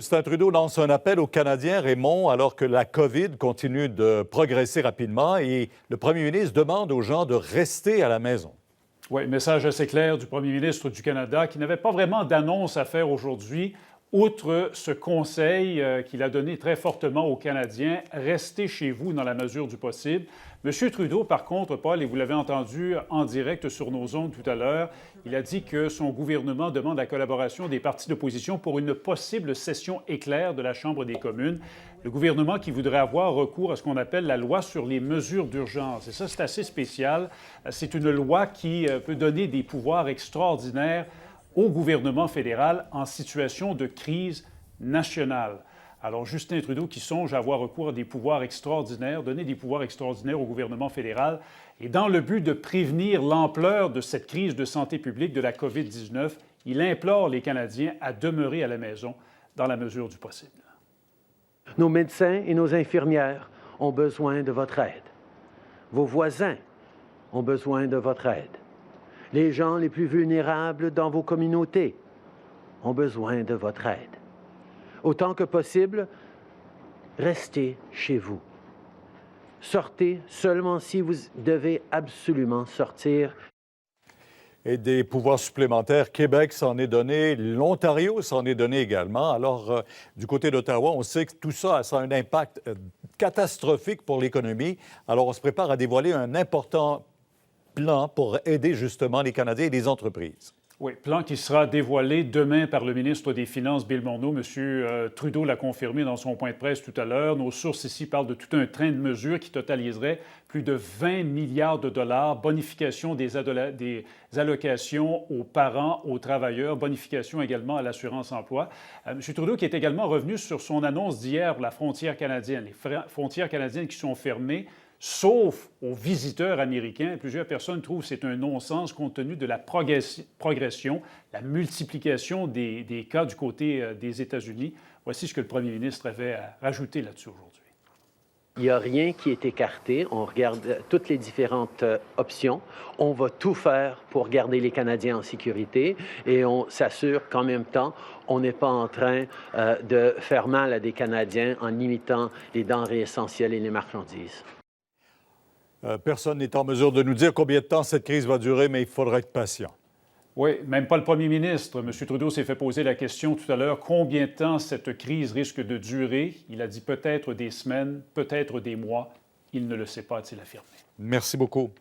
Justin Trudeau lance un appel aux Canadiens, Raymond, alors que la COVID continue de progresser rapidement et le premier ministre demande aux gens de rester à la maison. Oui, message assez clair du premier ministre du Canada qui n'avait pas vraiment d'annonce à faire aujourd'hui, outre ce conseil qu'il a donné très fortement aux Canadiens, restez chez vous dans la mesure du possible. M. Trudeau, par contre, Paul, et vous l'avez entendu en direct sur nos ondes tout à l'heure, il a dit que son gouvernement demande la collaboration des partis d'opposition pour une possible session éclair de la Chambre des communes. Le gouvernement qui voudrait avoir recours à ce qu'on appelle la loi sur les mesures d'urgence. Et ça, c'est assez spécial. C'est une loi qui peut donner des pouvoirs extraordinaires au gouvernement fédéral en situation de crise nationale. Alors, Justin Trudeau qui songe à avoir recours à des pouvoirs extraordinaires, donner des pouvoirs extraordinaires au gouvernement fédéral, et dans le but de prévenir l'ampleur de cette crise de santé publique de la COVID-19, il implore les Canadiens à demeurer à la maison dans la mesure du possible. Nos médecins et nos infirmières ont besoin de votre aide. Vos voisins ont besoin de votre aide. Les gens les plus vulnérables dans vos communautés ont besoin de votre aide. Autant que possible, restez chez vous. Sortez seulement si vous devez absolument sortir. Et des pouvoirs supplémentaires, Québec s'en est donné, l'Ontario s'en est donné également. Alors, du côté d'Ottawa, on sait que tout ça a un impact catastrophique pour l'économie. Alors, on se prépare à dévoiler un important plan pour aider justement les Canadiens et les entreprises. Oui, plan qui sera dévoilé demain par le ministre des Finances, Bill Morneau. M. Trudeau l'a confirmé dans son point de presse tout à l'heure. Nos sources ici parlent de tout un train de mesures qui totaliserait plus de 20 milliards de dollars, bonification des allocations aux parents, aux travailleurs, bonification également à l'assurance-emploi. M. Trudeau qui est également revenu sur son annonce d'hier pour la frontière canadienne. Les frontières canadiennes qui sont fermées, sauf aux visiteurs américains. Plusieurs personnes trouvent que c'est un non-sens compte tenu de la progression, la multiplication des cas du côté des États-Unis. Voici ce que le premier ministre avait rajouté là-dessus aujourd'hui. Il n'y a rien qui est écarté. On regarde toutes les différentes options. On va tout faire pour garder les Canadiens en sécurité et on s'assure qu'en même temps, on n'est pas en train de faire mal à des Canadiens en limitant les denrées essentielles et les marchandises. Personne n'est en mesure de nous dire combien de temps cette crise va durer, mais il faudra être patient. Oui, même pas le premier ministre. M. Trudeau s'est fait poser la question tout à l'heure, combien de temps cette crise risque de durer? Il a dit peut-être des semaines, peut-être des mois. Il ne le sait pas, a-t-il affirmé. Merci beaucoup.